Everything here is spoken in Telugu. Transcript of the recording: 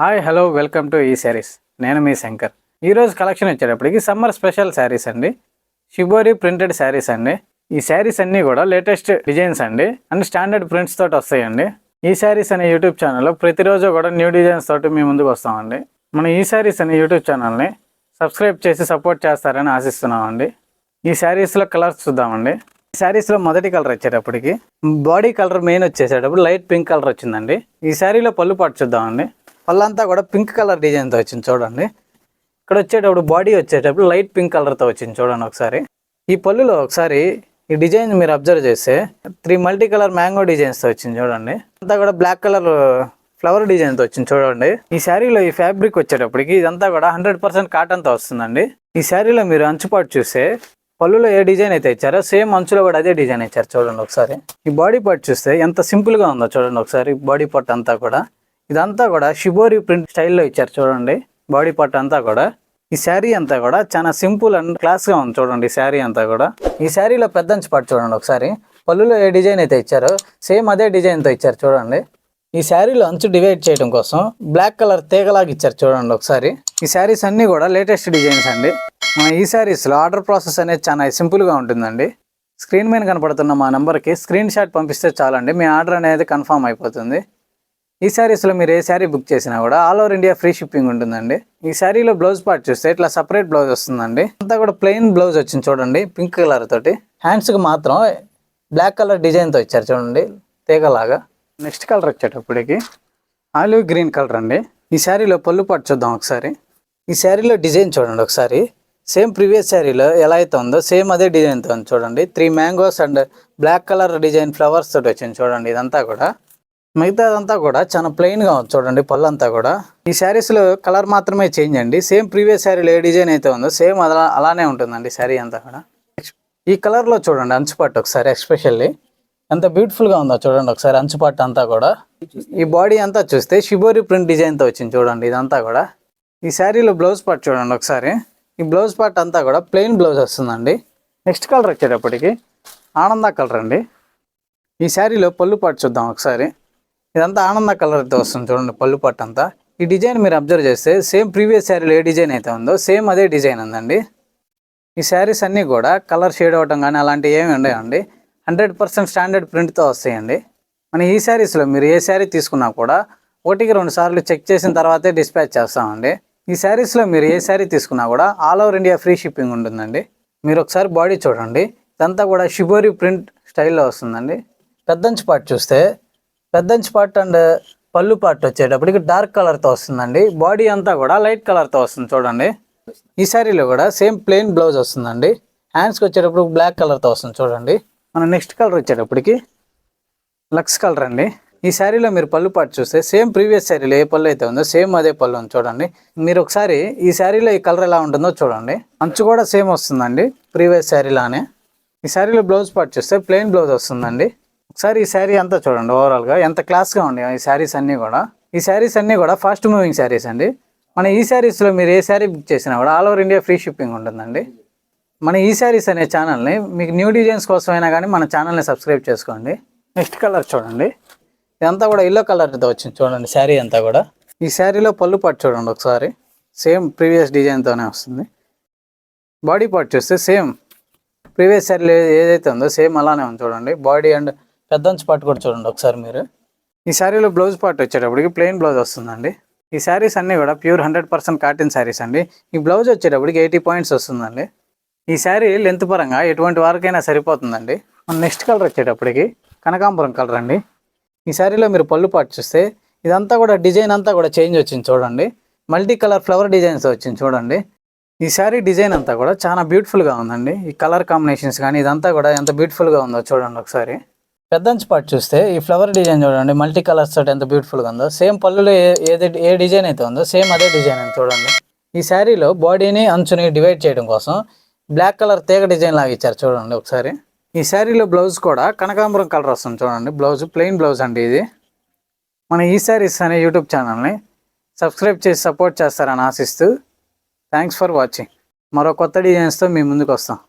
హాయ్ హలో వెల్కమ్ టు ఈ శారీస్. నేను మీ శంకర్. ఈరోజు కలెక్షన్ వచ్చేటప్పటికి సమ్మర్ స్పెషల్ శారీస్ అండి. షిబోరి ప్రింటెడ్ శారీస్ అండి. ఈ శారీస్ అన్నీ కూడా లేటెస్ట్ డిజైన్స్ అండి అండ్ స్టాండర్డ్ ప్రింట్స్ తోటి వస్తాయండి. ఈ శారీస్ అనే యూట్యూబ్ ఛానల్లో ప్రతిరోజు కూడా న్యూ డిజైన్స్ తోటి మీ ముందుకు వస్తామండి. మనం ఈ శారీస్ అనే యూట్యూబ్ ఛానల్ని సబ్స్క్రైబ్ చేసి సపోర్ట్ చేస్తారని ఆశిస్తున్నామండి. ఈ శారీస్లో కలర్స్ చూద్దామండి. ఈ శారీస్లో మొదటి కలర్ వచ్చేటప్పటికి బాడీ కలర్ మెయిన్ వచ్చేసేటప్పుడు లైట్ పింక్ కలర్ వచ్చిందండి. ఈ శారీలో పళ్ళు పాటు చూద్దామండి. పళ్ళంతా కూడా పింక్ కలర్ డిజైన్తో వచ్చింది చూడండి. ఇక్కడ వచ్చేటప్పుడు బాడీ వచ్చేటప్పుడు లైట్ పింక్ కలర్తో వచ్చింది చూడండి. ఒకసారి ఈ పళ్ళులో ఒకసారి ఈ డిజైన్ మీరు అబ్జర్వ్ చేస్తే 3 మల్టీ కలర్ మ్యాంగో డిజైన్స్తో వచ్చింది చూడండి. అంతా కూడా బ్లాక్ కలర్ ఫ్లవర్ డిజైన్తో వచ్చింది చూడండి. ఈ శారీలో ఈ ఫ్యాబ్రిక్ వచ్చేటప్పటికి ఇదంతా కూడా 100% కాటన్తో వస్తుందండి. ఈ శారీలో మీరు అంచుపాటు చూస్తే పళ్ళులో ఏ డిజైన్ అయితే ఇచ్చారో సేమ్ అంచులో కూడా అదే డిజైన్ ఇచ్చారు చూడండి. ఒకసారి ఈ బాడీ పార్ట్ చూస్తే ఎంత సింపుల్గా ఉందో చూడండి. ఒకసారి బాడీ పార్ట్ అంతా కూడా ఇదంతా కూడా షిబోరి ప్రింట్ స్టైల్లో ఇచ్చారు చూడండి. బాడీ పార్ట్ అంతా కూడా ఈ శారీ అంతా కూడా చాలా సింపుల్ అండ్ క్లాస్గా ఉంది చూడండి. ఈ శారీ అంతా కూడా ఈ శారీలో పెద్ద అంచు పార్ట్ చూడండి. ఒకసారి పళ్ళులో ఏ డిజైన్ అయితే ఇచ్చారో సేమ్ అదే డిజైన్తో ఇచ్చారు చూడండి. ఈ శారీలో అంచు డివైడ్ చేయడం కోసం బ్లాక్ కలర్ తీగలాగా ఇచ్చారు చూడండి. ఒకసారి ఈ శారీస్ అన్నీ కూడా లేటెస్ట్ డిజైన్స్ అండి. మన ఈ శారీస్లో ఆర్డర్ ప్రాసెస్ అనేది చాలా సింపుల్గా ఉంటుందండి. స్క్రీన్ మీద కనపడుతున్న మా నెంబర్కి స్క్రీన్ షాట్ పంపిస్తే చాలండి, మీ ఆర్డర్ అనేది కన్ఫర్మ్ అయిపోతుంది. ఈ శారీస్లో మీరు ఏ శారీ బుక్ చేసినా కూడా all over India free shipping ఉంటుందండి. ఈ శారీలో బ్లౌజ్ పార్ట్ చూస్తే ఇట్లా సపరేట్ బ్లౌజ్ వస్తుందండి. అంతా కూడా ప్లెయిన్ బ్లౌజ్ వచ్చింది చూడండి పింక్ కలర్ తోటి. హ్యాండ్స్కి మాత్రం బ్లాక్ కలర్ డిజైన్తో ఇచ్చారు చూడండి తీగలాగా. నెక్స్ట్ కలర్ వచ్చేటప్పటికి ఆలివ్ గ్రీన్ కలర్ అండి. ఈ శారీలో పళ్ళు పార్ట్ చూద్దాం ఒకసారి. ఈ శారీలో డిజైన్ చూడండి ఒకసారి. సేమ్ ప్రీవియస్ శారీలో ఎలా అయితే ఉందో సేమ్ అదే డిజైన్తో ఉంది చూడండి. 3 mangoes and black colour design flowers తోటి వచ్చింది చూడండి. ఇదంతా కూడా మిగతాదంతా కూడా చాలా ప్లెయిన్గా ఉంది చూడండి. పళ్ళు అంతా కూడా ఈ శారీస్లో కలర్ మాత్రమే చేంజ్ అండి. సేమ్ ప్రీవియస్ శారీలో ఏ డిజైన్ అయితే ఉందో సేమ్ అలానే ఉంటుందండి శారీ అంతా కూడా. ఈ కలర్లో చూడండి అంచుపాటు ఒకసారి ఎస్పెషల్లీ ఎంత బ్యూటిఫుల్గా ఉందో చూడండి. ఒకసారి అంచుపాటు అంతా కూడా ఈ బాడీ అంతా చూస్తే షిబోరి ప్రింట్ డిజైన్తో వచ్చింది చూడండి. ఇదంతా కూడా ఈ శారీలో బ్లౌజ్ పార్ట్ చూడండి ఒకసారి. ఈ బ్లౌజ్ పార్ట్ అంతా కూడా ప్లెయిన్ బ్లౌజ్ వస్తుందండి. నెక్స్ట్ కలర్ వచ్చేటప్పటికి ఆనంద కలర్ అండి. ఈ శారీలో పళ్ళు పార్ట్ చూద్దాం ఒకసారి. ఇదంతా ఆనంద కలర్తో వస్తుంది చూడండి పళ్ళు పట్టు అంతా. ఈ డిజైన్ మీరు అబ్జర్వ్ చేస్తే సేమ్ ప్రీవియస్ శారీలో ఏ డిజైన్ అయితే ఉందో సేమ్ అదే డిజైన్ ఉందండి. ఈ శారీస్ అన్నీ కూడా కలర్ షేడ్ అవ్వటం కానీ అలాంటివి ఏమి ఉండవండి. 100% స్టాండర్డ్ ప్రింట్తో వస్తాయండి. మన ఈ శారీస్లో మీరు ఏ శారీ తీసుకున్నా కూడా 1-2 సార్లు చెక్ చేసిన తర్వాతే డిస్పాచ్ చేస్తామండి. ఈ శారీస్లో మీరు ఏ శారీ తీసుకున్నా కూడా all over India free shipping ఉంటుందండి. మీరు ఒకసారి బాడీ చూడండి. ఇదంతా కూడా షిబోరి ప్రింట్ స్టైల్లో వస్తుందండి. పెద్దంచి పార్ట్ చూస్తే పెద్దంచి పార్ట్ అండ్ పళ్ళు పార్ట్ వచ్చేటప్పటికి డార్క్ కలర్తో వస్తుందండి. బాడీ అంతా కూడా లైట్ కలర్తో వస్తుంది చూడండి. ఈ శారీలో కూడా సేమ్ ప్లెయిన్ బ్లౌజ్ వస్తుందండి. హ్యాండ్స్కి వచ్చేటప్పుడు బ్లాక్ కలర్తో వస్తుంది చూడండి. మన నెక్స్ట్ కలర్ వచ్చేటప్పటికి లక్స్ కలర్ అండి. ఈ శారీలో మీరు పళ్ళు పార్ట్ చూస్తే సేమ్ ప్రీవియస్ శారీలో ఏ పళ్ళు అయితే ఉందో సేమ్ అదే పళ్ళు ఉంది చూడండి. మీరు ఒకసారి ఈ శారీలో ఈ కలర్ ఎలా ఉంటుందో చూడండి. అంచు కూడా సేమ్ వస్తుందండి ప్రీవియస్ శారీలానే. ఈ శారీలో బ్లౌజ్ పార్ట్ చూస్తే ప్లెయిన్ బ్లౌజ్ వస్తుందండి. ఒకసారి ఈ శారీ అంతా చూడండి ఓవరాల్గా ఎంత క్లాస్గా ఉండే ఈ శారీస్ అన్నీ కూడా. ఈ శారీస్ అన్నీ కూడా ఫాస్ట్ మూవింగ్ శారీస్ అండి. మన ఈ శారీస్లో మీరు ఏ శారీ బుక్ చేసినా కూడా all over India free shipping ఉంటుందండి. మన ఈ శారీస్ అనే ఛానల్ని మీకు న్యూ డిజైన్స్ కోసమైనా కానీ మన ఛానల్ని సబ్స్క్రైబ్ చేసుకోండి. నెక్స్ట్ కలర్ చూడండి. ఇదంతా కూడా ఎల్లో కలర్తో వచ్చింది చూడండి శారీ అంతా కూడా. ఈ శారీలో పళ్ళు పార్ట్ చూడండి ఒకసారి. సేమ్ ప్రీవియస్ డిజైన్తోనే వస్తుంది. బాడీ పార్ట్ చూస్తే సేమ్ ప్రీవియస్ శారీలో ఏదైతే ఉందో సేమ్ అలానే ఉంది చూడండి. బాడీ అండ్ పెద్దంచి పార్ట్ కూడా చూడండి ఒకసారి మీరు. ఈ శారీలో బ్లౌజ్ పార్ట్ వచ్చేటప్పటికి ప్లెయిన్ బ్లౌజ్ వస్తుందండి. ఈ శారీస్ అన్నీ కూడా ప్యూర్ 100% కాటన్ శారీస్ అండి. ఈ బ్లౌజ్ వచ్చేటప్పటికి 80 పాయింట్స్ వస్తుందండి. ఈ శారీ లెంత్ పరంగా ఎటువంటి వారికైనా సరిపోతుందండి. నెక్స్ట్ కలర్ వచ్చేటప్పటికి కనకాంబరం కలర్ అండి. ఈ శారీలో మీరు పళ్ళు పార్ట్ చూస్తే ఇదంతా కూడా డిజైన్ అంతా కూడా చేంజ్ వచ్చింది చూడండి. మల్టీ కలర్ ఫ్లవర్ డిజైన్స్ వచ్చింది చూడండి. ఈ శారీ డిజైన్ అంతా కూడా చాలా బ్యూటిఫుల్గా ఉందండి. ఈ కలర్ కాంబినేషన్స్ కానీ ఇదంతా కూడా ఎంత బ్యూటిఫుల్గా ఉందో చూడండి ఒకసారి. పెద్దంచి పార్ట్ చూస్తే ఈ ఫ్లవర్ డిజైన్ చూడండి మల్టీ కలర్స్ తోటి ఎంత బ్యూటిఫుల్గా ఉందో. సేమ్ పళ్ళులో ఏ డిజైన్ అయితే ఉందో సేమ్ అదే డిజైన్ అని చూడండి. ఈ శారీలో బాడీని అంచుని డివైడ్ చేయడం కోసం బ్లాక్ కలర్ తీగ డిజైన్ లాగా ఇచ్చారు చూడండి ఒకసారి. ఈ శారీలో బ్లౌజ్ కూడా కనకాంబరం కలర్ వస్తుంది చూడండి. బ్లౌజ్ ప్లెయిన్ బ్లౌజ్ అండి ఇది. మన ఈ శారీస్ అనే యూట్యూబ్ ఛానల్ని సబ్స్క్రైబ్ చేసి సపోర్ట్ చేస్తారని ఆశిస్తూ థ్యాంక్స్ ఫర్ వాచింగ్. మరో కొత్త డిజైన్స్తో మీ ముందుకు వస్తాం.